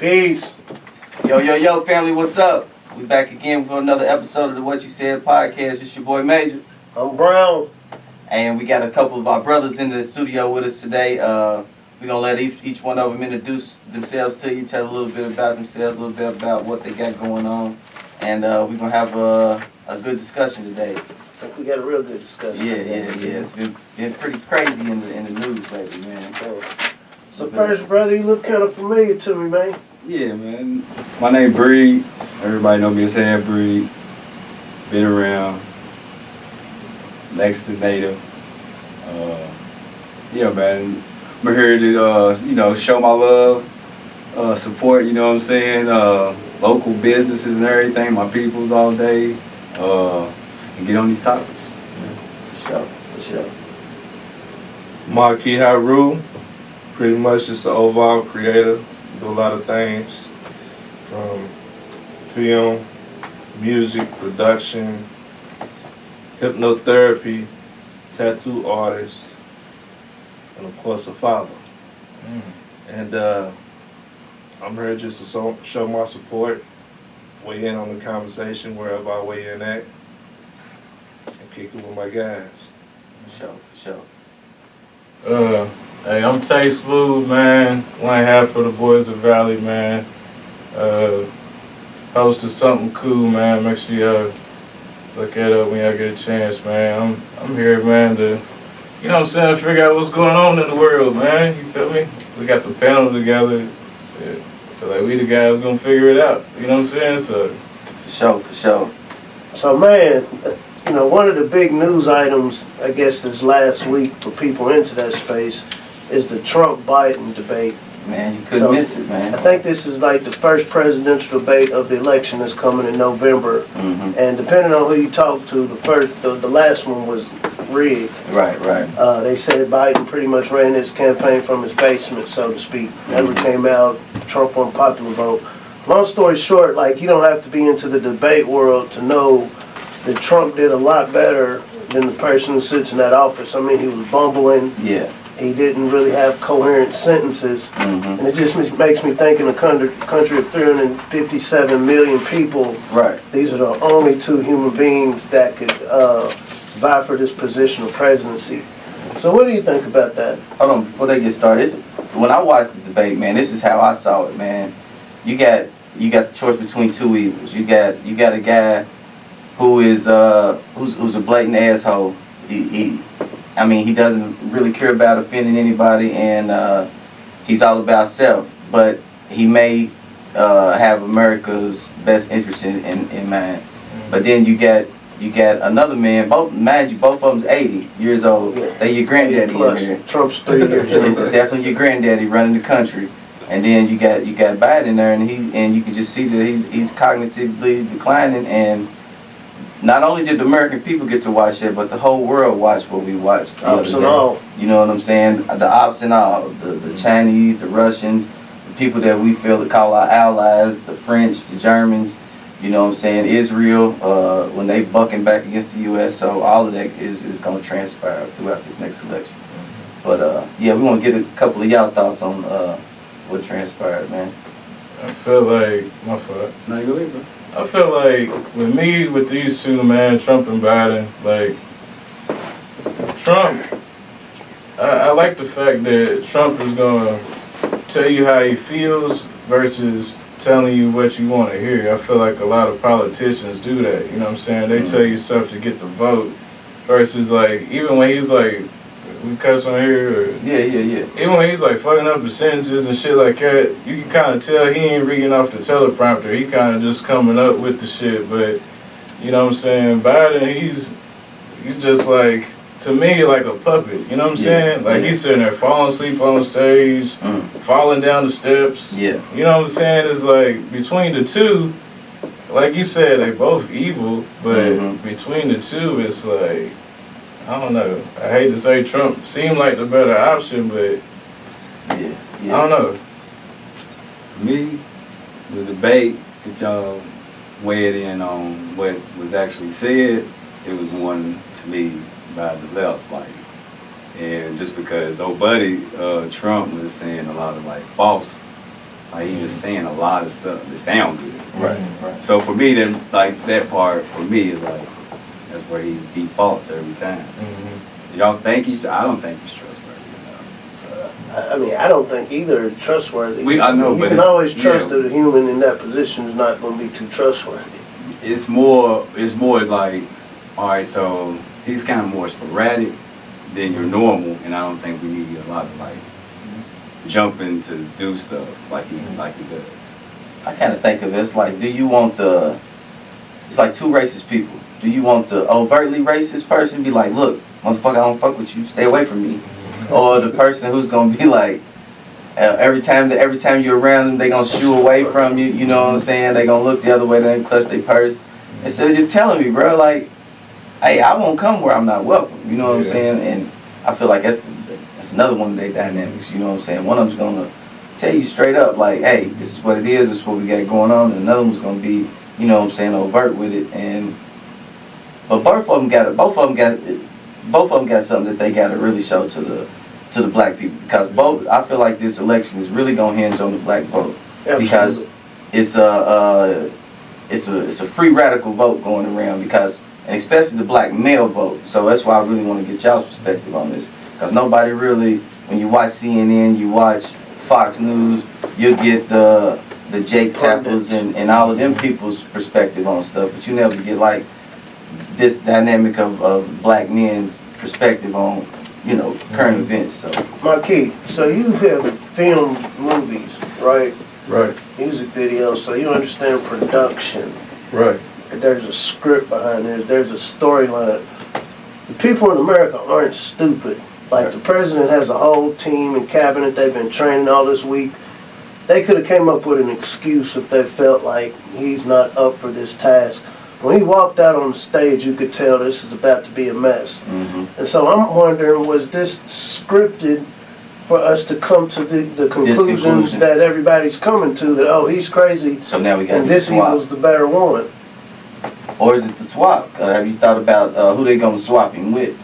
Peace. Yo, family, what's up? We back again for another episode of the What You Said podcast. It's your boy Major. I'm Brown. And we got a couple of our brothers in the studio with us today. We're going to let each one of them introduce themselves to you, tell a little bit about themselves, a little bit about what they got going on. And we're going to have a good discussion today. I think we got a real good discussion. Yeah. It's been pretty crazy in the news lately, man. So first, brother, you look kind of familiar to me, man. Yeah, man. My name Breed. Everybody know me as Half Breed. Been around. Next to Native. Yeah, man. I'm here to, show my love, support, you know what I'm saying, local businesses and everything, my peoples all day, and get on these topics. Yeah. For sure. Marquis Haru, pretty much just an overall creator. Do a lot of things from film, music, production, hypnotherapy, tattoo artist, and of course a father. And I'm here just to show my support, weigh in on the conversation wherever I weigh in at, and kick it with my guys. For sure. Hey, I'm Tay Smooth, man. One half for the Boys of Valley, man. Host of something cool, man. Make sure y'all look at it when y'all get a chance, man. I'm here, man, to, you know what I'm saying, figure out what's going on in the world, man. You feel me? We got the panel together. Shit. I feel like we the guys gonna figure it out. You know what I'm saying? So For sure. So, man, one of the big news items, I guess, this last week for people into that space is the Trump-Biden debate. Man, you couldn't miss it, man. I think this is like the first presidential debate of the election that's coming in November. Mm-hmm. And depending on who you talk to, the last one was rigged. Right. They said Biden pretty much ran his campaign from his basement, so to speak. Never came out. Trump won popular vote. Long story short, you don't have to be into the debate world to know that Trump did a lot better than the person who sits in that office. I mean, he was bumbling. Yeah. He didn't really have coherent sentences. Mm-hmm. And it just makes me think in a country of 357 million people, Right. These are the only two human beings that could vie for this position of presidency. So what do you think about that? Hold on, before they get started, when I watched the debate, man, this is how I saw it, man. You got the choice between two evils. You got a guy who is who's a blatant asshole. He doesn't really care about offending anybody, and he's all about self. But he may have America's best interest in mind. But then you got another man. Both of them's 80 years old. Yeah. They your granddaddy in here. Trump's 3 years This is younger. definitely your granddaddy running the country. And then you got Biden there, and you can just see that he's cognitively declining. And not only did the American people get to watch it, but the whole world watched what we watched. Ops and all. You know what I'm saying? The ops and all. The Chinese, the Russians, the people that we feel to call our allies, the French, the Germans, you know what I'm saying? Israel, when they bucking back against the U.S. So all of that is going to transpire throughout this next election. But, we want to get a couple of y'all thoughts on what transpired, man. I feel like, my fault. Now you go ahead, bro. I feel like with these two, man, Trump and Biden, Trump, I like the fact that Trump is going to tell you how he feels versus telling you what you want to hear. I feel like a lot of politicians do that, you know what I'm saying? They tell you stuff to get the vote versus, even when he's we cuss on here, or Yeah. even when he's fucking up the sentences and shit like that, you can kind of tell he ain't reading off the teleprompter. He kind of just coming up with the shit. But you know what I'm saying, Biden, he's just to me like a puppet. You know what I'm saying? He's sitting there falling asleep on stage, falling down the steps. Yeah. You know what I'm saying? It's between the two, like you said, they both evil, but between the two, it's I don't know. I hate to say Trump seemed like the better option, but Yeah. I don't know. For me, the debate, if y'all weighed in on what was actually said, it was one to me by the left, and just because old buddy Trump was saying a lot of false Like he's just saying a lot of stuff that sound good. Right. So for me, then like that part for me is like that's where he defaults every time. Y'all think he's? I don't think he's trustworthy. So, I mean, I don't think either is trustworthy. I know, you but can it's- always trust yeah. that a human in that position is not going to be too trustworthy. it's more like, all right, so he's kind of more sporadic than your normal, and I don't think we need a lot of like jumping to do stuff like he does. I kind of think of it as like, do you want it's like two racist people. Do you want the overtly racist person be like, look, motherfucker, I don't fuck with you, stay away from me? Or the person who's gonna be like, every time you're around them, they gonna shoo away from you, you know what I'm saying? They gonna look the other way, they gonna clutch their purse. Instead of just telling me, bro, like, hey, I won't come where I'm not welcome, you know what I'm saying? And I feel like that's another one of their dynamics, you know what I'm saying? One of them's gonna tell you straight up, like, hey, this is what it is, this is what we got going on, and another one's gonna be, you know what I'm saying, overt with it. But both of them got something that they gotta really show to the black people, because I feel like this election is really gonna hinge on the black vote. Absolutely. Because it's a free radical vote going around, because, and especially the black male vote. So that's why I really want to get y'all's perspective on this, because nobody really, when you watch CNN, you watch Fox News, you'll get the Jake Tappers and all of them people's perspective on stuff, but you never get like this dynamic of black men's perspective on, you know, current events. So Marquis, so you have filmed movies, right? Right, Music videos, so you understand production. right. There's a script behind this, there's a storyline. The people in America aren't stupid. Like, the president has a whole team and cabinet they've been training all this week. They could have came up with an excuse if they felt like he's not up for this task. When he walked out on the stage, you could tell this is about to be a mess. And so I'm wondering, was this scripted for us to come to the conclusions conclusion. that everybody's coming to, that, oh, he's crazy, so now we got and to this swap. equals the better one? Or is it the swap? Have you thought about who they gonna swap him with?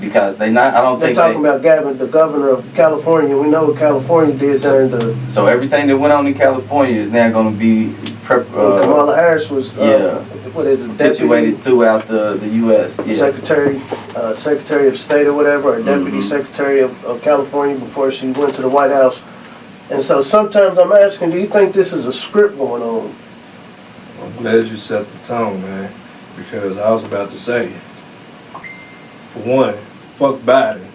Because I don't They're think talking about Gavin, the governor of California. We know what California did during the... So everything that went on in California is now gonna be Kamala Harris was, what is it, deputy situated throughout the U.S. Yeah. Secretary of State or whatever, or Deputy Secretary of California before she went to the White House. And so sometimes I'm asking, do you think this is a script going on? I'm glad you set the tone, man, because I was about to say, for one, fuck Biden.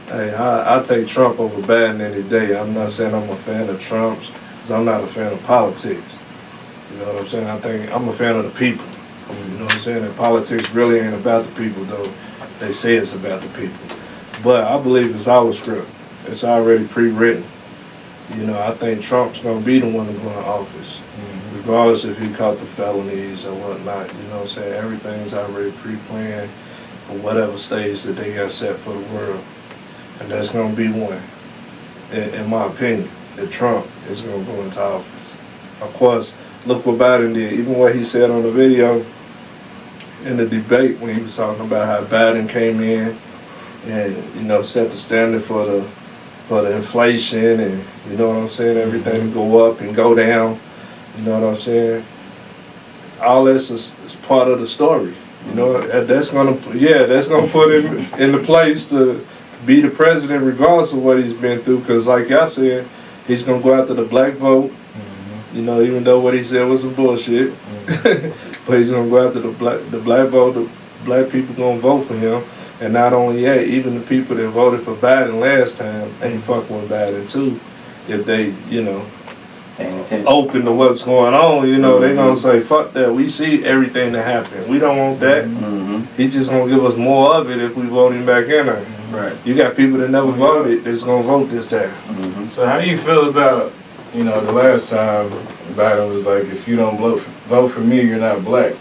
Hey, I take Trump over Biden any day. I'm not saying I'm a fan of Trump's, because I'm not a fan of politics. You know what I'm saying? I think I'm a fan of the people. You know what I'm saying? And politics really ain't about the people, though. They say it's about the people. But I believe it's our script. It's already pre-written. You know, I think Trump's going to be the one to go in office, regardless if he caught the felonies or whatnot. You know what I'm saying? Everything's already pre-planned for whatever stage that they got set for the world. And that's going to be one, in my opinion, that Trump is going to go into office. Of course, look what Biden did. Even what he said on the video in the debate when he was talking about how Biden came in and, you know, set the standard for the inflation, and, you know what I'm saying, everything to go up and go down, you know what I'm saying? All this is part of the story, you know. That's gonna put him in the place to be the president regardless of what he's been through, because like I said, he's gonna go after the black vote, you know, even though what he said was some bullshit, but he's gonna go after the black vote. The black people gonna vote for him. And not only that, even the people that voted for Biden last time ain't fucking with Biden too. If they, you know, open to what's going on, you know, they gonna say, fuck that. We see everything that happened. We don't want that. He's just gonna give us more of it if we vote him back in there. Right. You got people that never voted that's gonna vote this time. So how do you feel about, you know, the last time Biden was like, if you don't vote for me, you're not black?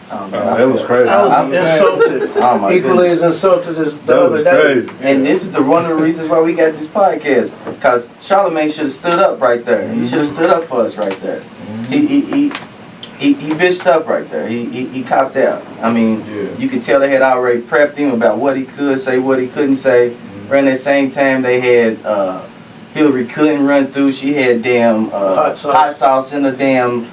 That was crazy. I was insulted. Oh my Equally goodness. as insulted as the That other was day. crazy. And this is one of the reasons why we got this podcast, because Charlamagne should have stood up right there. He should have stood up for us right there. He bitched up right there. He copped out. I mean, you could tell they had already prepped him about what he could say, what he couldn't say. Around that same time, they had Hillary couldn't run through. She had damn Hot hot sauce. sauce in a damn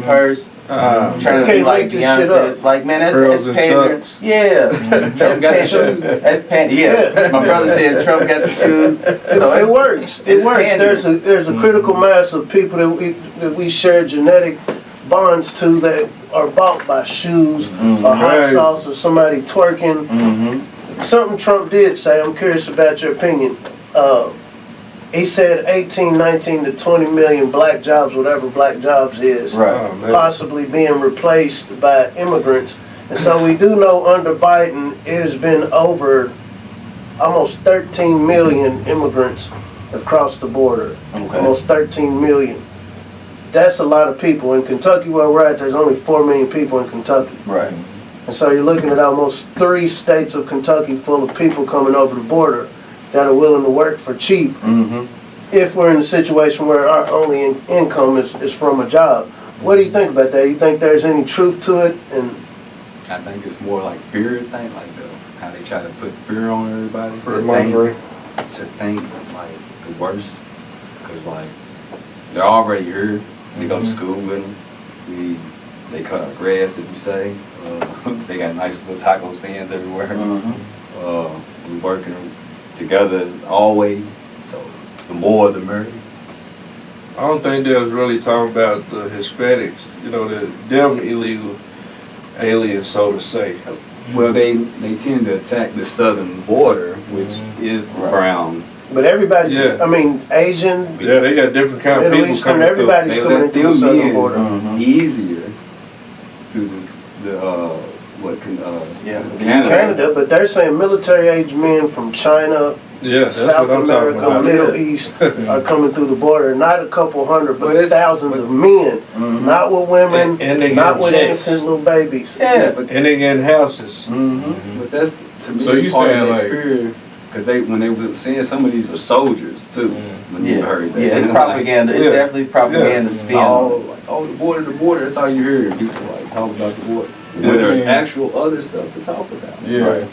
purse. Trying to Can't be like make this shit Beyonce. up. Like, man, Pearls that's and pandering. chucks. Yeah. That's got the pandering. shoes. That's pandering. Yeah. My brother said Trump got the shoes. So It works. It it's works. pandering. There's a critical mass of people that we share genetic bonds to that are bought by shoes or hot Right. sauce or somebody twerking. Mm-hmm. Something Trump did say, I'm curious about your opinion. He said 18, 19 to 20 million black jobs, whatever black jobs is, Right. Oh, man. possibly being replaced by immigrants. And so we do know under Biden, it has been over almost 13 million immigrants have crossed the border. Okay. Almost 13 million. That's a lot of people. In Kentucky, where we're at, there's only 4 million people in Kentucky. Right. And so you're looking at almost 3 states of Kentucky full of people coming over the border that are willing to work for cheap Mm-hmm. if we're in a situation where our only income is from a job. What do you think about that? You think there's any truth to it? And I think it's more like fear thing, like how they try to put fear on everybody. For mongering. To think like the worst, because like they're already here. We go to school with them. They cut our grass, if you say. They got nice little taco stands everywhere. Mm-hmm. We working together as always. So the more the merrier. I don't think they was really talking about the Hispanics, them illegal aliens, so to say. Well, they tend to attack the southern border, which is Right. brown. but everybody's, Yeah. I mean, Asian, Yeah, they got different kind of Middle people Eastern, coming through. everybody's They coming let into the them southern in. border. Mhm. Easier through Yeah. Canada, but they're saying military age men from China, Yeah, that's South what I'm talking America, about. Middle yeah. East are coming through the border. Not a couple hundred, But but it's- thousands of men. Mhm. Not with women, And they not get with jets. innocent little babies. Yeah. but And they getting houses. Mm-hmm. but that's to me So you part saying, of that like- fear, because when they were saying some of these are soldiers too. When you Yeah. heard that, Yeah, it's Like, propaganda. It's Yeah. definitely propaganda It's spin. all like, oh, the border. That's all you hear. People like talk about the border. Yeah, When there's I mean- actual other stuff to talk about. Yeah. Right.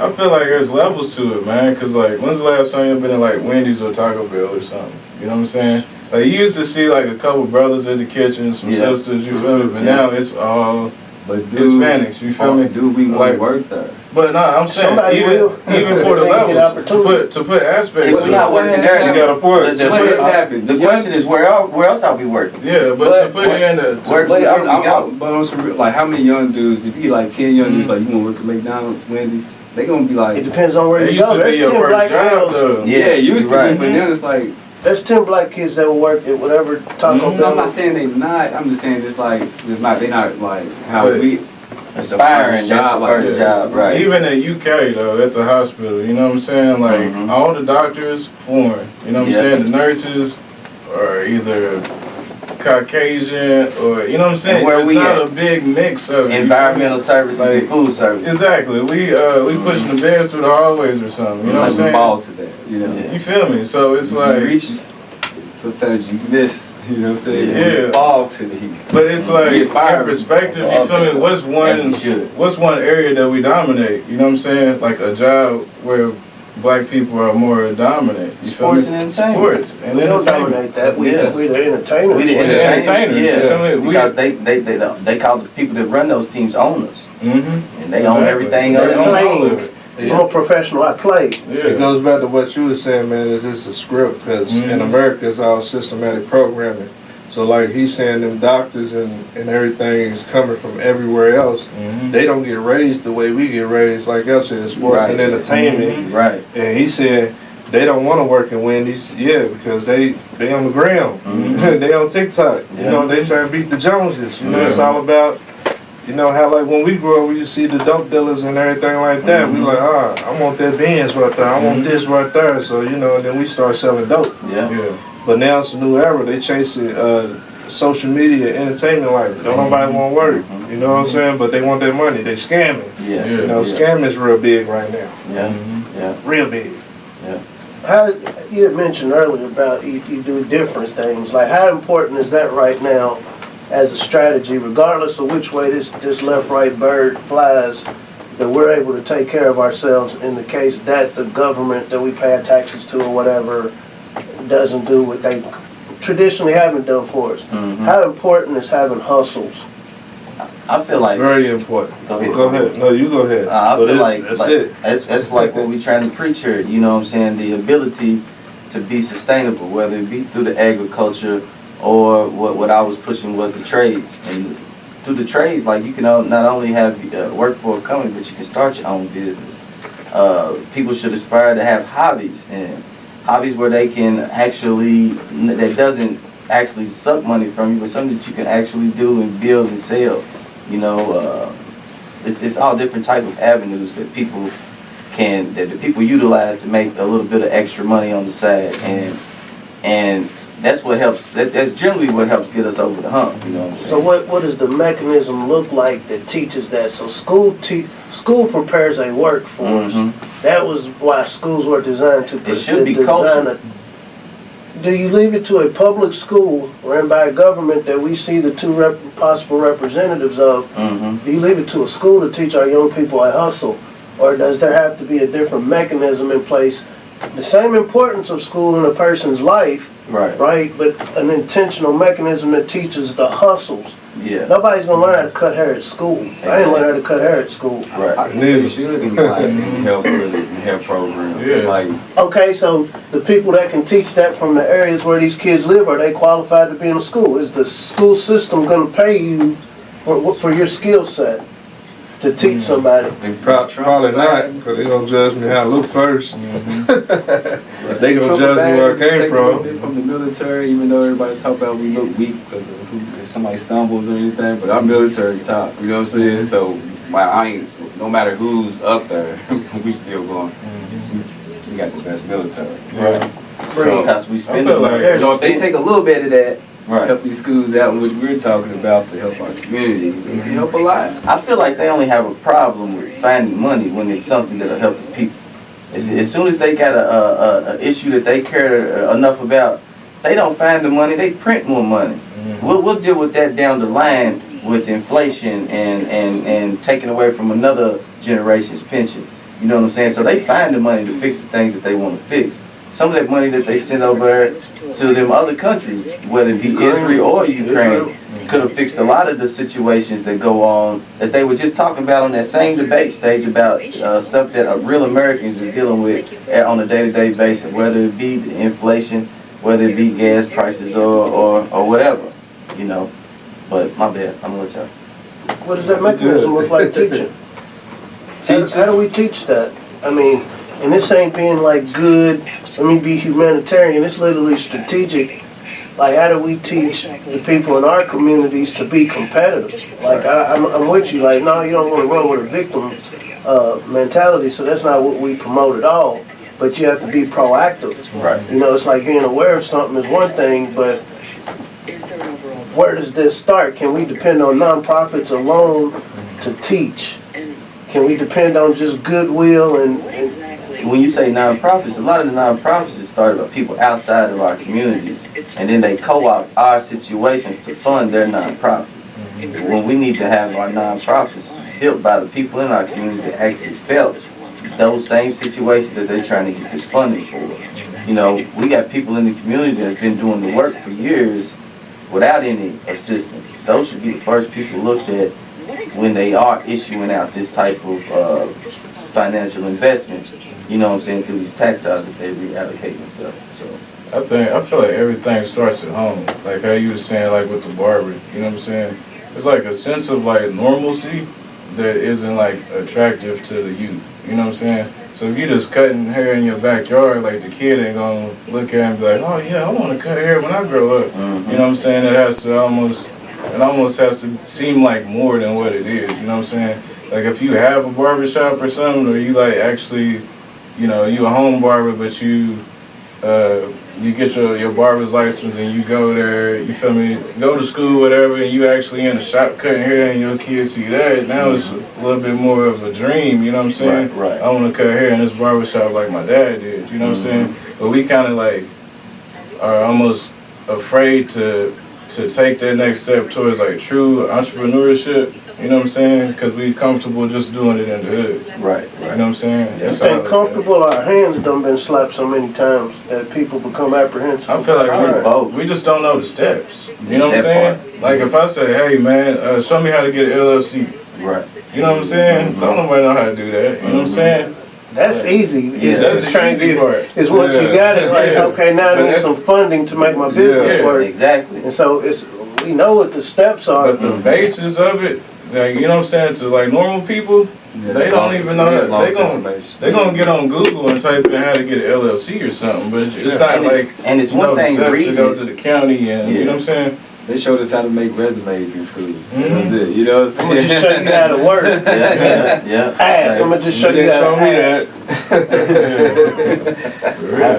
I feel like there's levels to it, man. Cause like, when's the last time you've been in like Wendy's or Taco Bell or something? You know what I'm saying? Like, you used to see like a couple brothers in the kitchen, some Yeah. sisters, you feel me? But Yeah. now it's all But Hispanics, you feel me? Do we want Like- to work there? But nah, I'm saying Somebody even will. even for the They get levels opportunity. to put aspects If to we're it. not working there, You got a point. The, What has happened? the question is where else are we working? Yeah, but But- to put it in the Where- But where we go? but on some real, like how many young dudes? If you get like 10 young dudes, like you want to work at McDonald's, Wendy's, they gonna be It like, depends on where it you used go. to be There's your 10 first black job girls. though. Yeah, it used to you're right. be, but now it's like. There's 10 black kids that will work at whatever Taco Mhm. Bell. I'm not saying they not. I'm just saying it's like it's not. They not like how But- we. Aspiring, that's the job, like, first yeah. job, right? Even in UK though, at the hospital, you know what I'm saying? Like Mhm. all the doctors foreign. You know what I'm Yeah. saying? The nurses are either Caucasian or you know what I'm saying? And where It's we not at? a big mix of it, you Environmental services Like- and food services. Exactly. We pushing the beds through the hallways or something. You It's know what I'm like we saying? fall to that. You know. Yeah. You feel me? So it's You like reach. Sometimes you miss. You know what I'm saying? Yeah. You fall to these. but it's like We aspire in perspective, you feel me? As we should. What's one area that we dominate? You know what I'm saying? Like a job where black people are more dominant. You feel Sports me? and entertainment. Sports and We don't entertainment. dominate that. We Yes. the entertainers. We the We're the entertainers, you feel yeah. me? Because they call the people that run those teams owners, Mm-hmm. and they own everything They other own than all of it. I'm a professional. I played. It Yeah. goes back to what you were saying, man. Is this a script? Because in Mhm. America, it's all systematic programming. So like he's saying, them doctors and everything is coming from everywhere else. Mhm. They don't get raised the way we get raised, like I said, sports and Right. entertainment. right. And he said they don't want to work in Wendy's, yeah, because they on the ground, Mhm. they on TikTok. You Yeah. know, they try to beat the Joneses. You know, Yeah. it's all about. You know how like when we grew up, we used to see the dope dealers and everything like that. We Mhm. like, I want that Benz right there. I want this right there. So you know, and then we start selling dope. Yeah. Yeah. But now it's a new era. They chasing social media, entertainment life. Don't nobody want work. Mhm. You know what I'm saying? But they want that money. They scamming. Yeah. Yeah. You know, Yeah. scamming is real big right now. Yeah. Mhm. Yeah. Real big. How you had mentioned earlier about you do different things. Like how important is that right now as a strategy, regardless of which way this left-right bird flies, that we're able to take care of ourselves in the case that the government that we pay our taxes to or whatever doesn't do what they traditionally haven't done for us. How important is having hustles? I feel like Very important. Go ahead. Go ahead. No, you go ahead. I But feel like that's it. That's like what we're trying to preach here. You know what I'm saying? The ability to be sustainable, whether it be through the agriculture or what I was pushing was the trades. And through the trades, like you can not only have work for a company, but you can start your own business. People should aspire to have hobbies, and hobbies where they can actually, that doesn't actually suck money from you, but something that you can actually do and build and sell. You know, it's all different type of avenues that people that the people utilize to make a little bit of extra money on the side, and that's what helps. That's generally what helps get us over the hump. You know what I'm saying? So what does the mechanism look like that teaches that? So school prepares a workforce. That was why schools were designed to. It should be culture. Do you leave it to a public school ran by a government that we see the two possible representatives of? Do you leave it to a school to teach our young people a hustle? Or does there have to be a different mechanism in place? The same importance of school in a person's life, right? But an intentional mechanism that teaches the hustles. Yeah. Nobody's gonna learn how to cut hair at school. I didn't learn how to cut hair at school. Right. It should be like help with it, help program. Yeah. It's like, Okay, so the people that can teach that from the areas where these kids live, are they qualified to be in a school? Is the school system gonna pay you for your skill set to teach somebody? Probably not, because they're going to judge me how I look first. They going to judge me where I came from. From the military, even though everybody's talking about we look weak because if somebody stumbles or anything, but our military top, you know what I'm saying? So no matter who's up there, we still going. We got the best military. Right. So because we spend I feel like So if they take a little bit of that, Right. help these schools out, which we're talking about to help our community, it can help a lot. I feel like they only have a problem with finding money when it's something that'll help the people. As soon as they got a issue that they care enough about, they don't find the money, they print more money. We'll deal with that down the line with inflation and taking away from another generation's pension. You know what I'm saying? So they find the money to fix the things that they want to fix. Some of that money that they send over to them other countries, whether it be Israel or Ukraine, could have fixed a lot of the situations that go on that they were just talking about on that same debate stage about stuff that real Americans are dealing with on a day-to-day basis, whether it be the inflation, whether it be gas prices or whatever, you know. But my bad, I'm gonna let y'all. What does that mechanism look like teaching? How do we teach that? I mean, and this ain't being like good, let me be humanitarian, it's literally strategic. Like, how do we teach the people in our communities to be competitive? Like, I'm with you, like, no, you don't want to run with a victim mentality, so that's not what we promote at all. But you have to be proactive. Right. You know, it's like being aware of something is one thing, but where does this start? Can we depend on nonprofits alone to teach? Can we depend on just goodwill and when you say nonprofits, a lot of the nonprofits are started by people outside of our communities, and then they co-opt our situations to fund their nonprofits. When we need to have our nonprofits built by the people in our community that actually felt those same situations that they're trying to get this funding for. You know, we got people in the community that's been doing the work for years without any assistance. Those should be the first people looked at when they are issuing out this type of financial investment. You know what I'm saying, through these tax dollars that they reallocate and stuff. So I feel like everything starts at home. Like how you were saying, like with the barber, you know what I'm saying? It's like a sense of like normalcy that isn't like attractive to the youth. You know what I'm saying? So if you just cutting hair in your backyard, like the kid ain't gonna look at it and be like, oh yeah, I wanna cut hair when I grow up. You know what I'm saying? It almost has to seem like more than what it is, you know what I'm saying? Like if you have a barbershop or something, or you like actually, you know, you a home barber, but you get your barber's license and you go there, you feel me, go to school, whatever, and you actually in the shop cutting hair and your kids see that, now it's a little bit more of a dream, you know what I'm saying? Right. I want to cut hair in this barbershop like my dad did, you know what I'm saying? But we kind of like are almost afraid to to take that next step towards like true entrepreneurship. You know what I'm saying? Because we comfortable just doing it in the hood. Right, You know what I'm saying? That's how I And look at it. comfortable, our hands done been slapped so many times that people become apprehensive. I feel like Both. we just don't know the steps. You know what I'm That saying? Like if I say, hey man, show me how to get an LLC. right. You know what I'm saying? Don't nobody know how to do that. You know what I'm saying? That's easy. Yeah. That's It's the trying to easy get- part. Is once you Yeah. got it, like, Yeah. okay, now I But need that's- some funding to make my business Yeah. work. Exactly. And so we know what the steps are. But the basis of it, like you know what I'm saying, to like normal people, they don't even know that. They gonna get on Google and type in how to get an LLC or something, but it's not And like and it's you know one the thing steps to reading go it. to the county and you know what I'm saying. They showed us how to make resumes in school. Mhm. That's it. You know what I'm I'm gonna just show saying? you how to work. Yeah. Ass. I'm gonna just show you They how showed to me ask. that.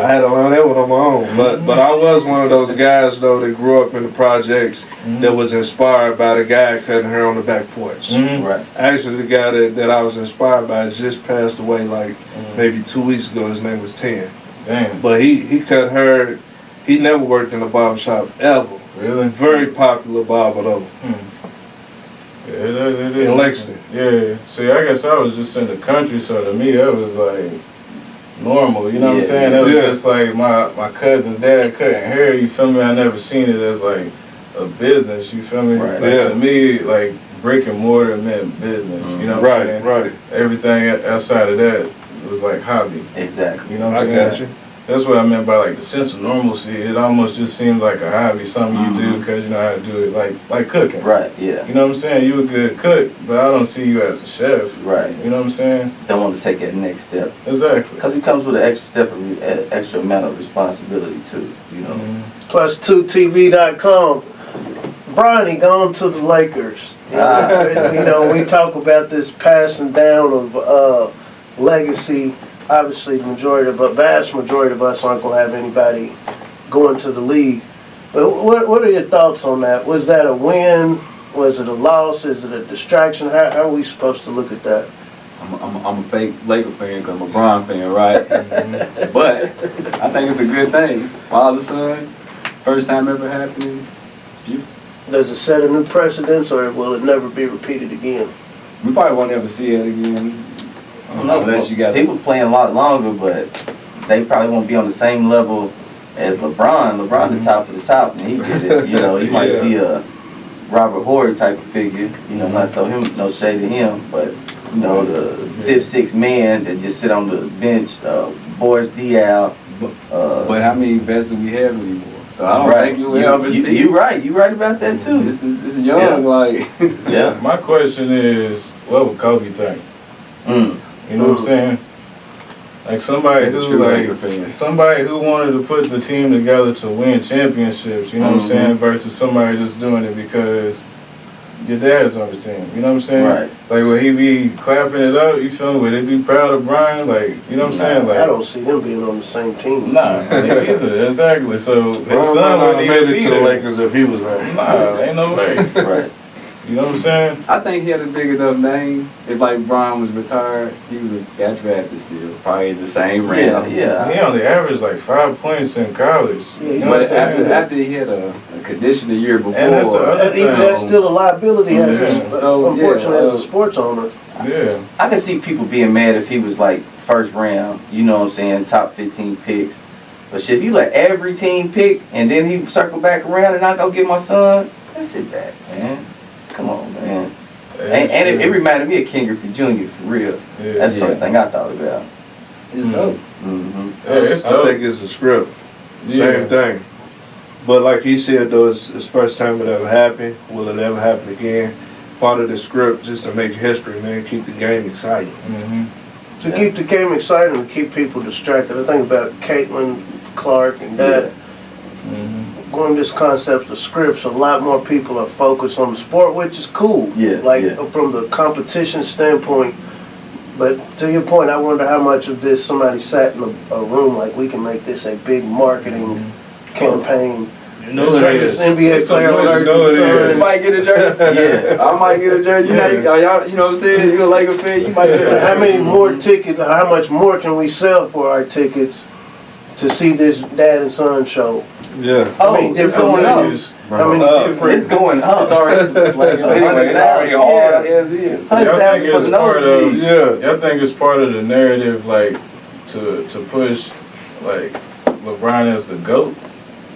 I had to learn that one on my own. But I was one of those guys though that grew up in the projects that was inspired by the guy cutting hair on the back porch. Mhm. Right. Actually, the guy that I was inspired by just passed away like maybe 2 weeks ago. His name was Ten. Damn, But he cut hair. He never worked in a barber shop ever. really? Very popular barber though. Yeah, it is. In Lexington. Yeah. See, I guess I was just in the country, so to me that was like normal. You know what I'm Yeah, saying? That was yeah. just like my cousin's dad cutting hair. You feel me? I never seen it as like a business. You feel me? Right. Like Yeah. to me, like brick and mortar meant business. You know what I'm Right, saying? right. Everything outside of that was like hobby. Exactly. You know what I I'm saying? got you. That's what I meant by like the sense of normalcy. It almost just seems like a hobby, something you do because you know how to do it, like cooking. Right. Yeah. You know what I'm saying? You a good cook, but I don't see you as a chef. Right. You know what I'm saying? Don't want to take that next step Exactly. because it comes with an extra step of extra amount of responsibility too. You know. Plus2TV.com. Bronny gone to the Lakers. Ah. You know, we talk about this passing down of legacy. Obviously, the vast majority of us aren't going to have anybody going to the league. But what are your thoughts on that? Was that a win? Was it a loss? Is it a distraction? How are we supposed to look at that? I'm a fake Laker fan because I'm a Bron fan, right? But I think it's a good thing. Father, son, first time ever happening. It's beautiful. Does it set a new precedence, or will it never be repeated again? We probably won't ever see it again. Unless you got people playing a lot longer, but they probably won't be on the same level as LeBron. LeBron, the top of the top, and he did it. You know, you might Yeah. see a Robert Horry type of figure. You know, not throw him no shade to him, but you know, the fifth, sixth man that just sit on the bench, Boris Diaw. But how many vets do we have anymore? So I don't right. think you'll ever see. You right. You right about that too. This is young, like. Yeah. My question is, what would Kobe think? Mm. You know what I'm saying? Like somebody He's a who true Laker fan. somebody who wanted to put the team together to win championships, you know what I'm saying, versus somebody just doing it because your dad's on the team. You know what I'm saying? Right. Like would he be clapping it up, you feel me? Would they be proud of Brian? Like, you know what I'm saying? Like I don't see them being on the same team. Nah, me either. Exactly. So his Bron might son not wouldn't have even made it be to the there. Lakers if he was there. Nah, ain't no way. Right. You know what I'm saying? I think he had a big enough name. If like Brian was retired, he would have got drafted still. Probably in the same round. Yeah. He only averaged like 5 points in college. Yeah, You know what I'm But saying? after he had a condition the year before. And that's the other That's still a liability as Yeah. So, unfortunately yeah, as a sports owner. Yeah. I can see people being mad if he was like first round, you know what I'm saying, top 15 picks. But shit, if you let every team pick and then he circle back around and I go get my son, that's it back, man. Come on, man. And it reminded me of King Griffey Jr. for real. Yeah. That's the first thing I thought about. It's dope. Mm-hmm. Yeah, it's I dope. think it's a script. Yeah. Same thing. But like he said though, it's first time it ever happened. Will it ever happen again? Part of the script just to make history, man. Keep the game exciting. Mm-hmm. To keep the game exciting and keep people distracted. I think about Caitlin Clark and that. Mm-hmm. Going this concept of scripts, a lot more people are focused on the sport, which is cool. Yeah, Like yeah. from the competition standpoint. But to your point, I wonder how much of this somebody sat in a room like we can make this a big marketing campaign. You know it is. NBA It's the player boys, alert you know it and is. You might get a jersey. Yeah. I might get a jersey. You know, y'all, you know what I'm saying? You're a Laker fan, you might get a jersey. How many more tickets, how much more can we sell for our tickets to see this dad and son show? Yeah. Oh, many it's different going up. ways? How many different? It's going up. It's already like anyway, it's already hard as is. Y'all think it's part of Yeah. y'all think it's part of the narrative, like to push like LeBron as the GOAT.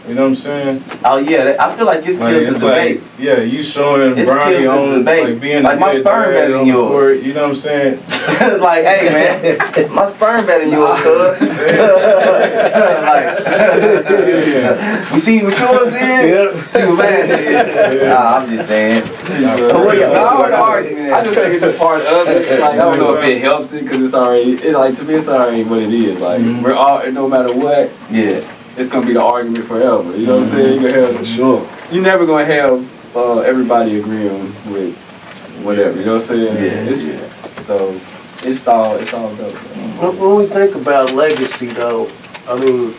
You know what I'm saying? Oh yeah, I feel like it's Like, kills the it's debate. like, yeah, you showing It's Bronny kills the on debate. like being Like, a my good sperm dad better on than the yours. court, you know what I'm saying? Like, hey man, my sperm better than yours, cuz. Like, we see what yours did. See what mine did. Nah, I'm just saying. But what y'all argument? I just think it's just part of it. Like, I don't know if it helps it because it's already. It's like, to me, it's already what it is. Like, we're all, no matter what, Yeah. it's gonna be the argument forever. You know what I'm saying? You gonna have, Sure. you're never gonna have everybody agreeing with whatever. You know what I'm saying? Yeah, It's, yeah. So it's all dope. When we think about legacy, though, I mean,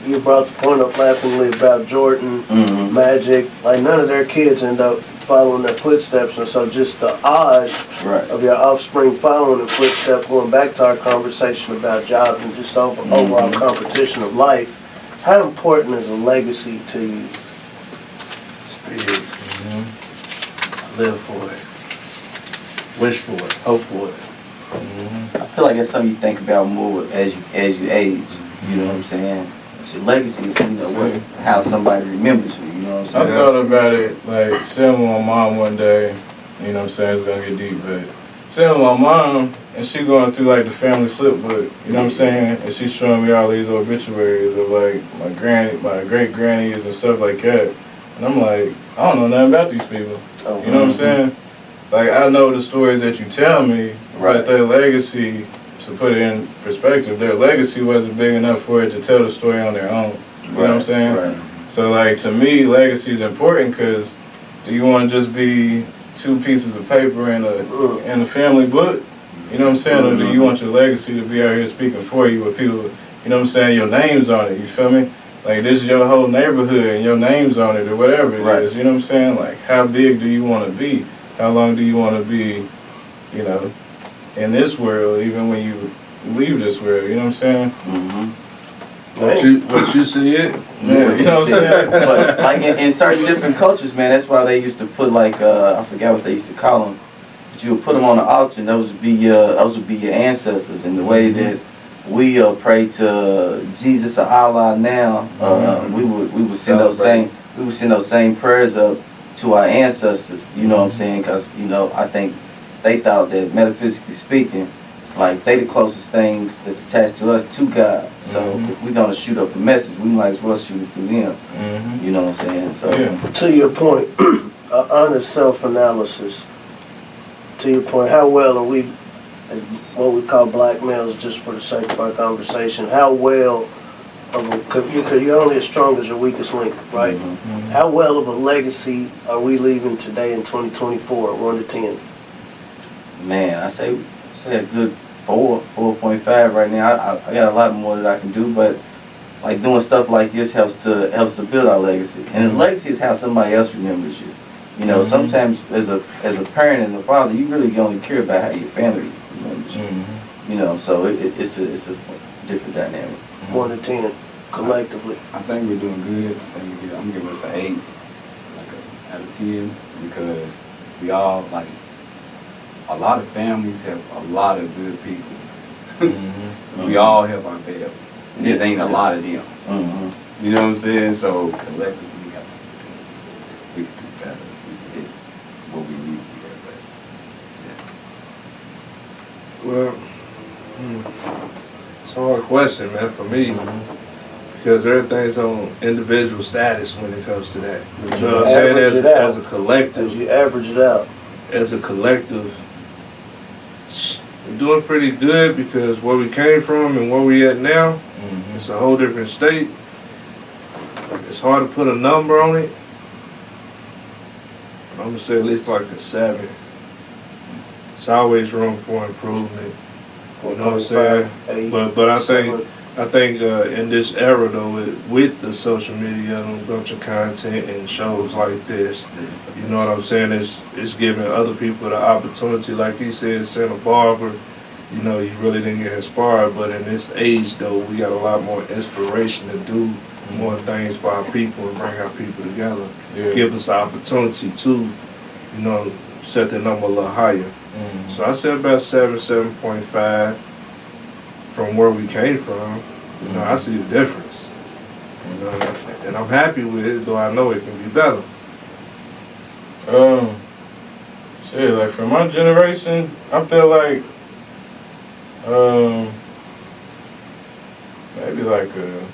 you brought the point up laughingly about Jordan, Mhm. Magic. Like, none of their kids end up following their footsteps, and so just the odds Right. of your offspring following the footsteps, going back to our conversation about jobs and just overall competition of life, how important is a legacy to you? It's big. Live for it. Wish for it. Hope for it. I feel like that's something you think about more as you age. You know what I'm saying? So legacy is, you know, how somebody remembers you. You know what I'm I saying? thought about it, like, sitting with my mom one day, you know what I'm saying, it's gonna get deep, but sitting with my mom, and she going through, like, the family flip book, you know what I'm saying, and she's showing me all these obituaries of, like, my great-grannies and stuff like that, and I'm like, I don't know nothing about these people, you know what I'm saying? Like, I know the stories that you tell me, but their legacy, to put it in perspective, their legacy wasn't big enough for it to tell the story on their own, you know what I'm saying? Right. So, like, to me, legacy is important because do you want to just be two pieces of paper in a family book? You know what I'm saying? Or do you want your legacy to be out here speaking for you with people, you know what I'm saying, your name's on it, you feel me? Like, this is your whole neighborhood and your name's on it or whatever it is, you know what I'm saying? Like, how big do you want to be? How long do you want to be, you know, in this world, even when you leave this world, you know what I'm saying? What you see it? Yeah, you know what I'm saying? But like in certain different cultures, man, that's why they used to put like I forgot what they used to call them. But you would put them on the altar, and those would be your ancestors. And the way that we pray to Jesus or Allah now, we would send those same prayers up to our ancestors. You know what I'm saying? Because you know, I think they thought that metaphysically speaking, like they the closest things that's attached to us to God. So if we're gonna shoot up a message, we might as well shoot it through them. You know what I'm saying? So To your point, honest self-analysis. To your point, how well are we, what we call black males, just for the sake of our conversation, how well of a, cause you're only as strong as your weakest link, right? How well of a legacy are we leaving today in 2024, 1 to 10? man, I say a good 4.5 right now. I got a lot more that I can do, but like doing stuff like this helps to build our legacy. And the legacy is how somebody else remembers you. You know, sometimes as a parent and a father, you really only care about how your family remembers you. You know, so it's a different dynamic. 1 to 10, collectively. I think we're doing good. I'm gonna give us an 8, like out of 10, because we all like. A lot of families have a lot of good people. We all have our bad ones. It ain't a lot of them. You know what I'm saying? So collectively, we can do better. We get what we need to get, but Well, it's a hard question, man, for me. Because everything's on individual status when it comes to that. You know what I'm saying? As a collective. As you average it out. As a collective, we're doing pretty good because where we came from and where we at now, it's a whole different state. It's hard to put a number on it. I'm gonna say at least like a 7. It's always room for improvement. You know what I'm saying? 8, But I think in this era though, with the social media and a bunch of content and shows like this, you know what I'm saying? It's giving other people the opportunity, like he said, Santa Barbara, you know, you really didn't get inspired. But in this age, though, we got a lot more inspiration to do more things for our people and bring our people together. Yeah. Give us the opportunity to, you know, set the number a little higher. So I said about 7.5 from where we came from. You know, I see the difference. You know, and I'm happy with it, though I know it can be better. Shit, like for my generation, I feel like, maybe like a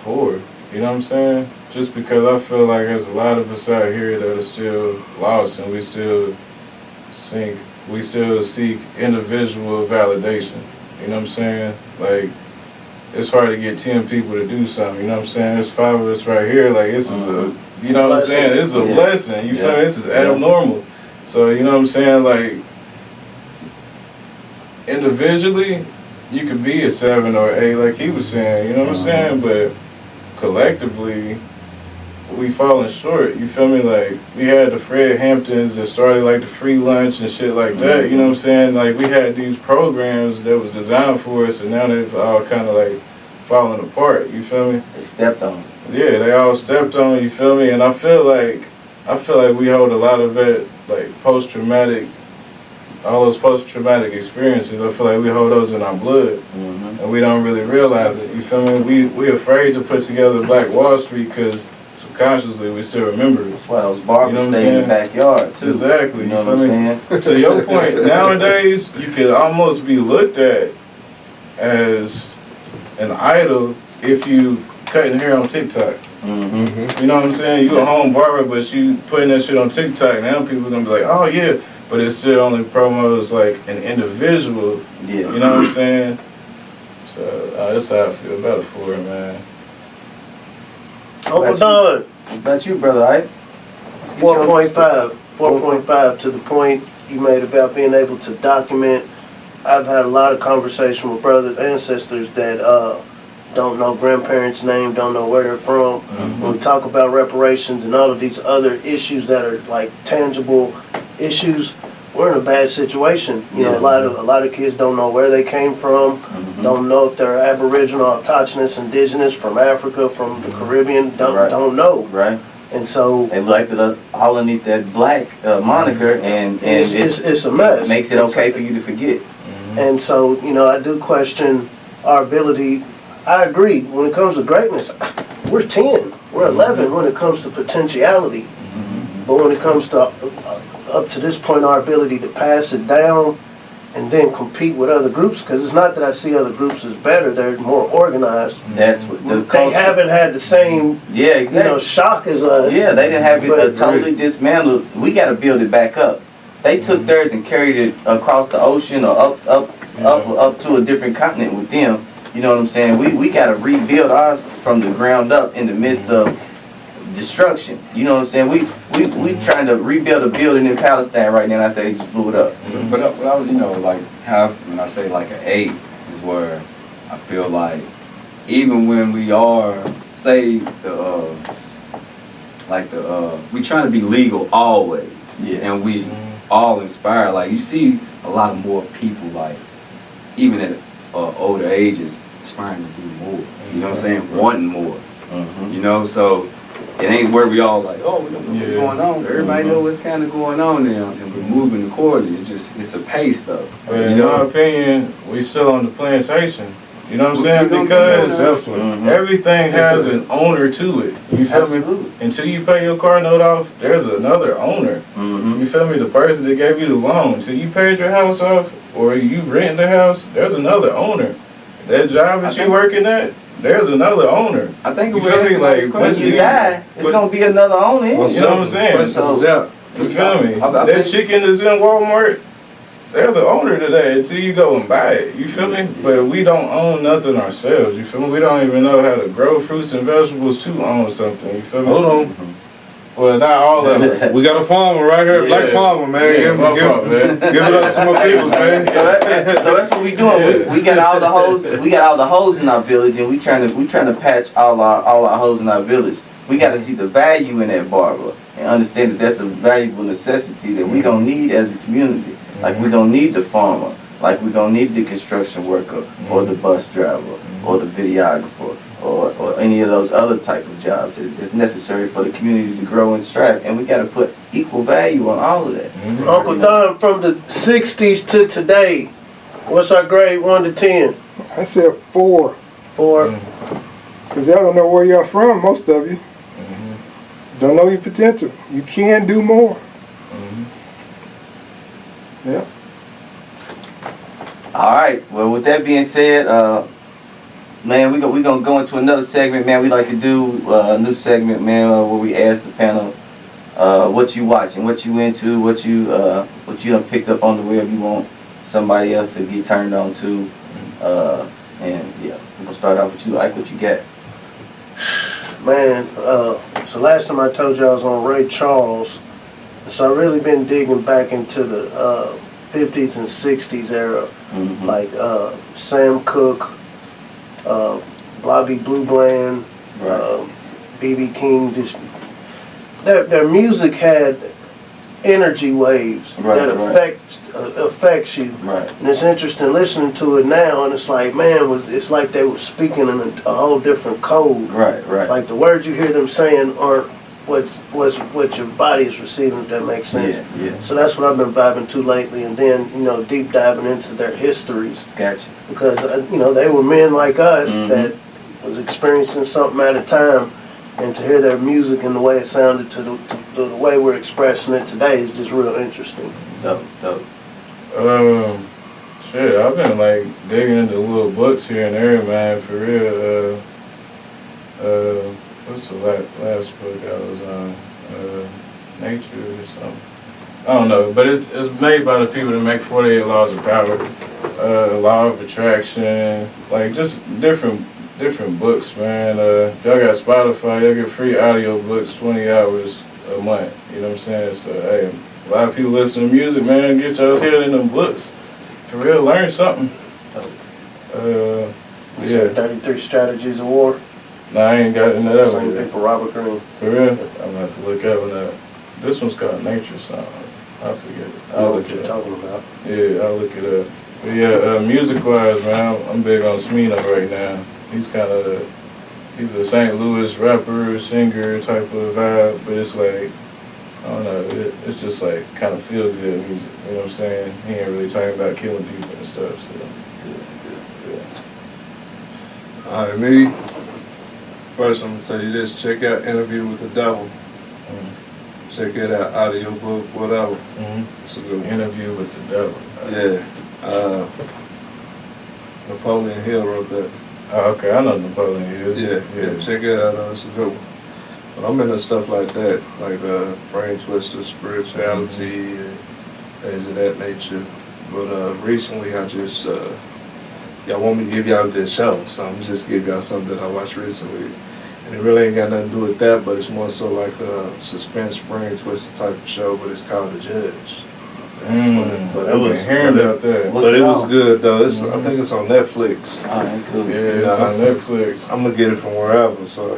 4. You know what I'm saying? Just because I feel like there's a lot of us out here that are still lost, and we still seek individual validation. You know what I'm saying? Like, it's hard to get 10 people to do something. You know what I'm saying? There's 5 of us right here. Like, this is a, you know what I'm saying? This is a blessing. You feel me? This is abnormal. So, you know what I'm saying? Like, individually, you could be a 7 or 8, like he was saying. You know what I'm saying? But collectively, we falling short. You feel me? Like, we had the Fred Hamptons that started like the free lunch and shit like that. You know what I'm saying? Like, we had these programs that was designed for us, and now they've all kind of like falling apart. You feel me? They stepped on. Yeah, they all stepped on. You feel me? And I feel like we hold a lot of that, like post-traumatic, all those post-traumatic experiences. I feel like we hold those in our blood, and we don't really realize it. You feel me? We afraid to put together Black Wall Street because subconsciously we still remember it. That's why those barbers You know what stay I'm in the backyard too. Exactly. You know feel what I'm me? saying? To your point, nowadays you could almost be looked at as an idol if you cutting hair on TikTok. You know what I'm saying? You a home barber, but you putting that shit on TikTok. Now people gonna be like, oh yeah, but it's still only promos like an individual. Yeah. You know what I'm saying? So that's how I feel about it for it, man. Uncle Don, What about you, brother? Right? 4.5 to the point you made about being able to document. I've had a lot of conversation with brothers and sisters that don't know grandparents' name, don't know where they're from. When we talk about reparations and all of these other issues that are like tangible issues, we're in a bad situation. You know, a lot of kids don't know where they came from, don't know if they're Aboriginal, autochthonous, indigenous, from Africa, from the Caribbean, don't know. Right. And so They like to all underneath that black moniker, and it's a mess. It makes it okay for you to forget. And so, you know, I do question our ability. I agree, when it comes to greatness, we're 10, we're 11 when it comes to potentiality. But when it comes to up to this point, our ability to pass it down and then compete with other groups, because it's not that I see other groups as better, they're more organized. That's what the They culture. haven't had the same, Yeah, you know, exactly. shock as us. Yeah, they didn't have it But- totally dismantled. We got to build it back up. They took theirs and carried it across the ocean or up to a different continent with them. You know what I'm saying? We got to rebuild ours from the ground up in the midst of destruction. You know what I'm saying? We trying to rebuild a building in Palestine right now after they just blew it up. But I was, you know, like when I say like an 8 is where I feel like even when we are say we trying to be legal always, and we all inspire. Like you see a lot of more people like even at older ages aspiring to do more. You know what I'm saying? Wanting more. You know, so it ain't where we all like, oh, we don't know what's going on. Everybody know what's kind of going on now, and we're moving accordingly. It's a pace though. But in my opinion, we still on the plantation. You know what I'm saying? Because everything has an owner to it. You feel me? Until you pay your car note off, there's another owner. You feel me? The person that gave you the loan. Until you paid your house off or you rent the house, there's another owner. That job that you working at, there's another owner. I think You feel me? Like, When you die, it's gonna be another owner. you know what I'm saying? You feel me? That chicken that's in Walmart, there's an owner to that until you go and buy it. You feel me? But we don't own nothing ourselves. You feel me? We don't even know how to grow fruits and vegetables to own something. You feel me? Hold on. Well, not all of us. We got a farmer right here, black farmer, man. Yeah, my fault, man. Give it up to my people, man. So that's what we doing. We got all the hoes. We got all the hoes in our village, and we trying to patch all our hoes in our village. We got to see the value in that barber and understand that that's a valuable necessity that we don't need as a community. Like we don't need the farmer. Like we don't need the construction worker or the bus driver or the videographer or any of those other type of jobs. It's necessary for the community to grow and strive, and we got to put equal value on all of that. Uncle Don, from the 60s to today, what's our grade 1 to 10? I said 4. 4. Because y'all don't know where y'all from, most of you. Don't know your potential. You can do more. Yeah. All right. Well, with that being said, man, we gonna go into another segment, man. We like to do a new segment, man, where we ask the panel what you watching, what you into, what you done picked up on the web you want somebody else to get turned on to. And yeah, we're gonna start off with you. Like, what you got? Man, so last time I told you I was on Ray Charles. So I've really been digging back into the 50s and 60s era, like Sam Cooke, Bobby Blue Bland, B.B. King. Just their music had energy waves that affects you. Right. And it's interesting listening to it now, and it's like, man, it's like they were speaking in a whole different code. Right. Like the words you hear them saying aren't what your body is receiving, if that makes sense. Yeah. So that's what I've been vibing to lately, and then, deep diving into their histories. Gotcha. Because, they were men like us that was experiencing something at a time, and to hear their music and the way it sounded to the way we're expressing it today is just real interesting. Dope. Shit, I've been like digging into little books here and there, man, for real. What's the last book I was on? Nature or something. I don't know, but it's made by the people that make 48 Laws of Power, Law of Attraction, like just different books, man. If y'all got Spotify, y'all get free audio books, 20 hours a month. You know what I'm saying? So hey, a lot of people listen to music, man. Get y'all's head in them books. For real, learn something. You said 33 Strategies of War. Nah, I ain't got into that one Same yet. people, Robert Greene. For real? I'm gonna have to look up on that. This one's called Nature something. I forget it. I know I'll what look you're it up. talking about. Yeah, I'll look it up. But yeah, music-wise, man, I'm big on Smino right now. He's a St. Louis rapper, singer type of vibe, but it's like, I don't know, it's just like kind of feel-good music, you know what I'm saying? He ain't really talking about killing people and stuff, so. Yeah. Alright, me. First, I'm gonna tell you this: check out Interview with the Devil. Check it out, audiobook, whatever. It's a good one. Interview with the Devil. Yeah. Napoleon Hill wrote that. Oh, okay, I know Napoleon Hill. Yeah. Check it out. It's a good one. But I'm into stuff like that, like brain twister, spirituality, and things of that nature. But recently, I just y'all want me to give y'all this show, so I'm just give y'all something that I watched recently. And it really ain't got nothing to do with that, but it's more so like a suspense brain twister type of show, but it's called The Judge. But I was hearing about that. But it was good though. It's I think it's on Netflix. All right, cool. Yeah, it's on Netflix. I'm gonna get it from wherever. So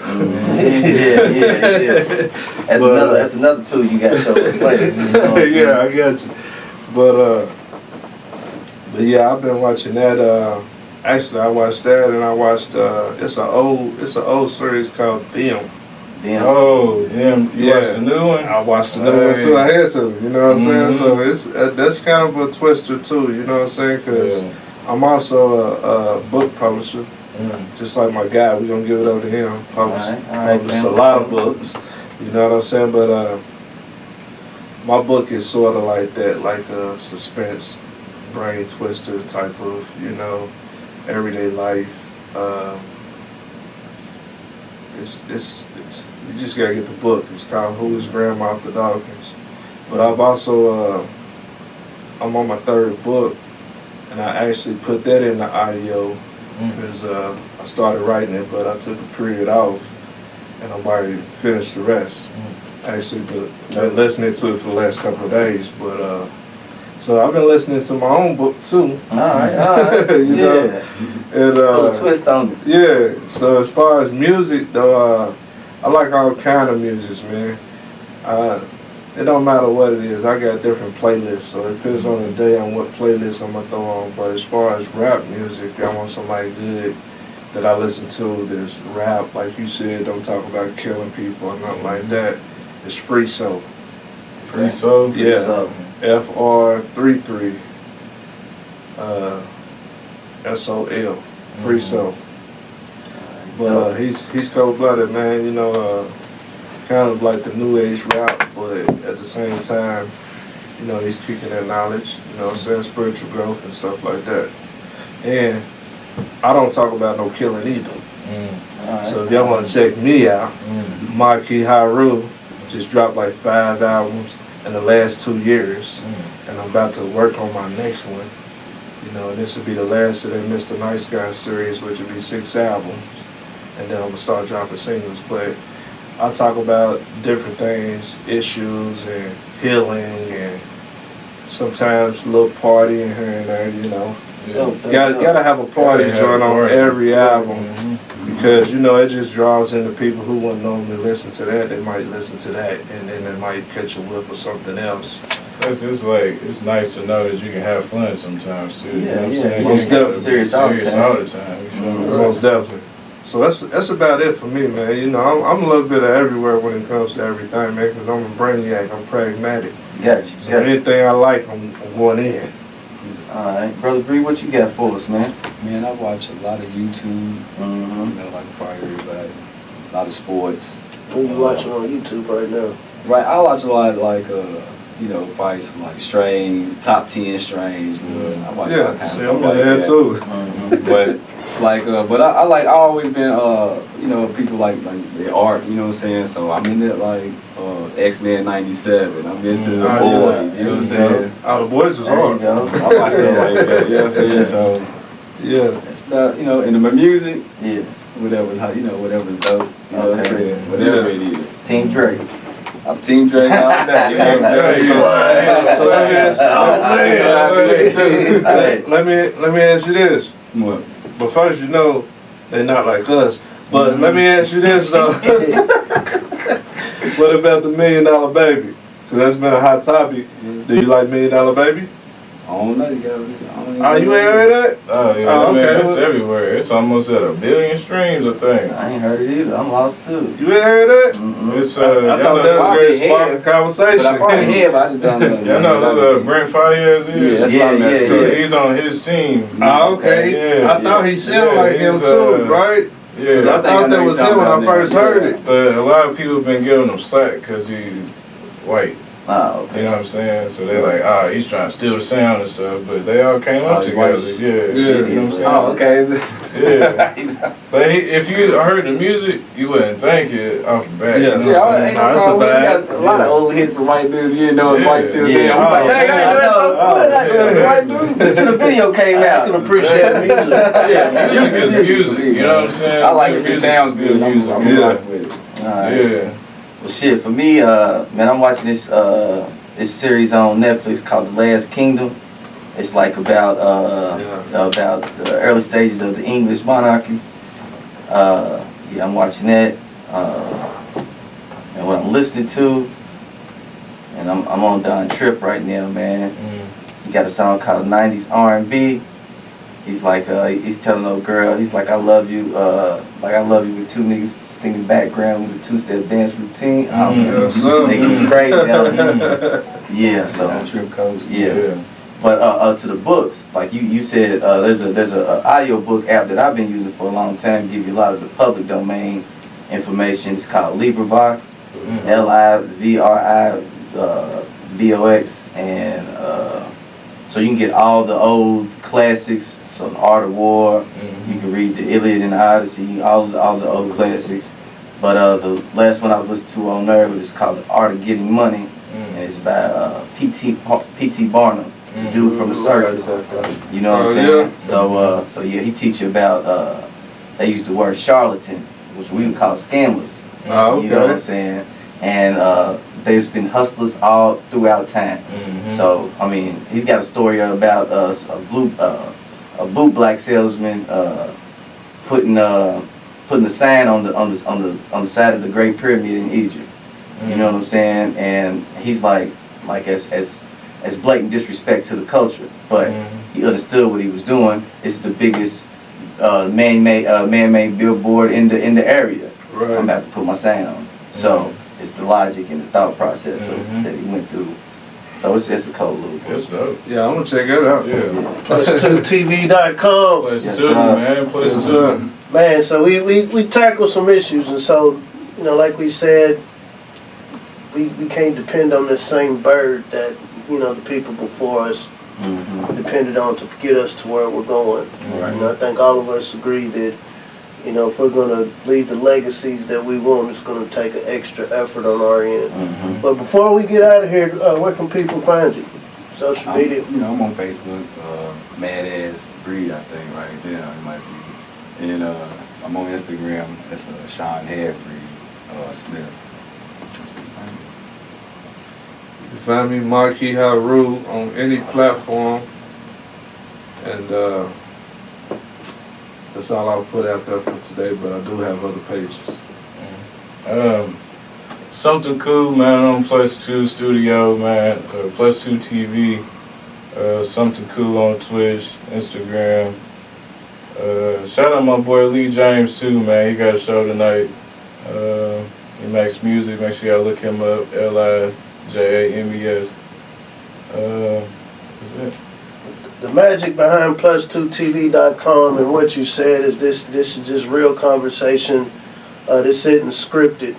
Yeah. That's another tool you got to show us later. You know what I'm yeah, I got you. But yeah, I've been watching that. Actually, I watched that, and I watched. It's an old series called Them. Damn. Oh, damn! You watched the new one? I watched the new one too. I had to, you know what I'm saying. So it's that's kind of a twister too, you know what I'm saying? Because I'm also a book publisher, just like my guy. We're gonna give it over to him. Publish a lot of books, you know what I'm saying. But my book is sort of like that, like a suspense, brain twister type of, everyday life. It's you just gotta get the book. It's called Who Is Grandma After Dawkins. But I've also I'm on my third book, and I actually put that in the audio because I started writing it, but I took a period off, and I'm already finished the rest. Actually, been listening to it for the last couple of days, but so I've been listening to my own book too. All right. you know, and Put a twist on it. yeah. So as far as music though, I like all kind of music, man. it don't matter what it is. I got different playlists, so it depends on the day on what playlist I'm gonna throw on. But as far as rap music, I want somebody good that I listen to that's rap, like you said, don't talk about killing people or nothing like that. It's Free Soul. Free Soul. Yeah. FR33 SOL. Free Soul. But he's cold-blooded, man. You know, kind of like the new age rap, but at the same time, you know, he's kicking that knowledge. You know what I'm saying? Spiritual growth and stuff like that. And I don't talk about no killing either. Alright. So if y'all want to check me out, Marquis Haru just dropped like 5 albums in the last 2 years, and I'm about to work on my next one. You know, and this will be the last of that Mr. Nice Guy series, which will be 6 albums, and then I'm gonna start dropping singles. But I talk about different things, issues and healing, and sometimes a little partying here and there. You know, gotta have a party joint on every album. Because, you know, it just draws in the people who wouldn't normally listen to that. They might listen to that, and then they might catch a whiff of something else. It's like, it's nice to know that you can have fun sometimes too. You know what I'm saying? Most You ain't gotta be definitely. Serious all the time. all the time. You feel me? Most definitely. So that's about it for me, man. You know, I'm a little bit of everywhere when it comes to everything, man, because I'm a brainiac. I'm pragmatic. Gotcha. So anything I like, I'm going in. Alright, Brother Bree, what you got for us, man? Man, I watch a lot of YouTube, you know, like probably everybody. A lot of sports. What you watching on YouTube right now? Right, I watch a lot of like, you know, probably some like Strange, top 10 Strange. I watch all kinds of See, stuff I'm like in there that. too. But like, but I always been, you know, people like the art, you know what I'm saying? So I'm into like X-Men '97. I'm into the boys, you know what I'm saying? Oh, the boys is hard. There you go. I watch stuff like that, you know what I'm saying? So Yeah. it's about, you know, into my music, Yeah. whatever's how, you know, whatever's dope, you know what I'm saying? Whatever it is. Team Drake. I'm Team Drake all day. You know what I'm saying? So let me ask you this. What? But first, you know, they're not like us. But let me ask you this though. What about the $1 Million Baby? Because that's been a hot topic. Do you like $1 Million Baby? I don't know, you got Oh, you ain't heard that? Oh yeah, Oh, man, okay. it's everywhere. It's almost at 1 billion streams, I think. I ain't heard it either. I'm lost too. You ain't heard that? It's I thought that was a great spark of conversation. But I probably have, but I just don't know. Y'all know who Brent Fayez Yeah, is? that's Yeah, what I messed So with. he's on his team. Oh, okay. Yeah. I thought he sounded Yeah, like him he's, too, right? Yeah, I thought that know was you're him when I talking first about heard that. it. but a lot of people have been giving him slack because he's white. Oh, You okay. know what I'm saying? So they're like, he's trying to steal the sound and stuff. But they all came up he's together. white. Yeah, you know what I'm saying? Oh, okay. Is it? Yeah. But if you heard the music, you wouldn't think it off the bat. Yeah. You know Yeah, what I'm ain't saying? no Nah, it's a problem. We bad- got a lot of old hits from white dudes. You didn't know it was white till Yeah. then. I'm like, hey, I that's so know. good. That's Yeah. a white dude. Until the video came I out. can appreciate music. Yeah, music is music. You know what I'm saying? I like it if it Music sounds is good. music. I'm Yeah. rocking with it. Alright. Yeah. Well, shit, for me, man, I'm watching this series on Netflix called The Last Kingdom. It's like about the early stages of the English monarchy. Yeah, I'm watching that. And what I'm listening to, and I'm on Don Trip right now, man. He got a song called 90s R&B. He's like, he's telling old girl, he's like, I love you with two niggas singing background with a two-step dance routine. Oh, man, Yes, sir. nigga crazy. Yeah, so, On Trip Coast. yeah. But to the books, like you said, there's a audio book app that I've been using for a long time to give you a lot of the public domain information. It's called LibriVox, LibriVox, and so you can get all the old classics. So the Art of War, you can read the Iliad and the Odyssey, all the old classics. But the last one I was listening to on there was called The Art of Getting Money, and it's by P.T. Barnum, the dude from the circus. You know what I'm saying? Yeah. So yeah, he teach you about they use the word charlatans, which we would call scammers. Oh, You know what I'm okay. saying? And there's been hustlers all throughout time. So I mean, he's got a story about a boot black salesman putting a sign on the side of the Great Pyramid in Egypt. You know what I'm saying? And he's like as blatant disrespect to the culture, but he understood what he was doing. It's the biggest man-made billboard in the area. Right. I'm about to put my sign on. So it's the logic and the thought process that he went through. So it's just a cold little book. It's dope. Yeah, I'm gonna check it out. Yeah. Plus2tv.com. Plus Yes, two, sir. man. Plus Yes, two. sir. Man, so we tackle some issues, and so, you know, like we said, we can't depend on this same bird that, you know, the people before us depended on to get us to where we're going. Right. You know, I think all of us agree that, you know, if we're going to leave the legacies that we want, it's going to take an extra effort on our end. But before we get out of here, where can people find you? Social media? I'm on Facebook, Mad Ass Breed, I think, right there. It might be. And I'm on Instagram. It's Sean Head Breed Smith. That's what you find me. You can find me Marquis Haru on any platform, and that's all I'll put out there for today. But I do have other pages. Something cool, man, on Plus2 Studio, man. Plus2 TV. Something cool on Twitch, Instagram. Shout out my boy Lee James too, man. He got a show tonight. He makes music. Make sure y'all look him up. LIJAMES. That's it. The magic behind plus2tv.com and what you said is this is just real conversation. This isn't scripted.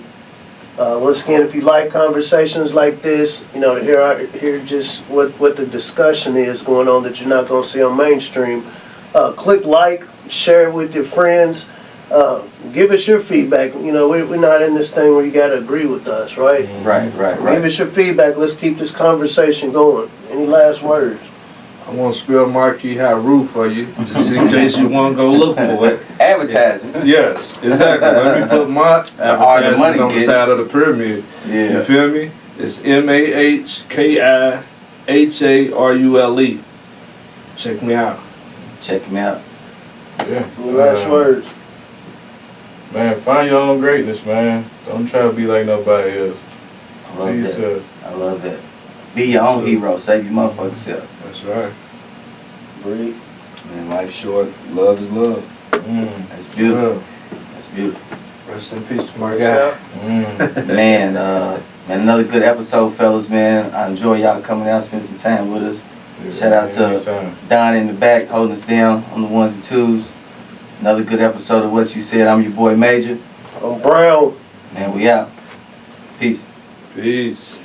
Once again, if you like conversations like this, you know, to hear just what the discussion is going on that you're not going to see on mainstream, click like, share it with your friends, give us your feedback. You know, we're not in this thing where you got to agree with us, right? Right. Give us your feedback. Let's keep this conversation going. Any last words? I want to spell Marquis Haru for you, just in case you want to go look for it. Advertising. Yes, exactly. Let me put my advertisements money on the get. side of the pyramid. Yeah. You feel me? It's MAHKIHARULE. Check me out. Check him out. Yeah. Any last words? Man, find your own greatness, man. Don't try to be like nobody else. I love Be that. yourself. I love that. Be your own hero. Save your motherfucking self. That's right. Breathe. Man, life's short. Love is love. That's beautiful. That's beautiful. Rest in peace to my guy. Man, another good episode, fellas, man. I enjoy y'all coming out, spending some time with us. Shout out to Anytime. Don in the back, holding us down on the ones and twos. Another good episode of What You Said. I'm your boy Major. I'm Brown. Man, we out. Peace. Peace.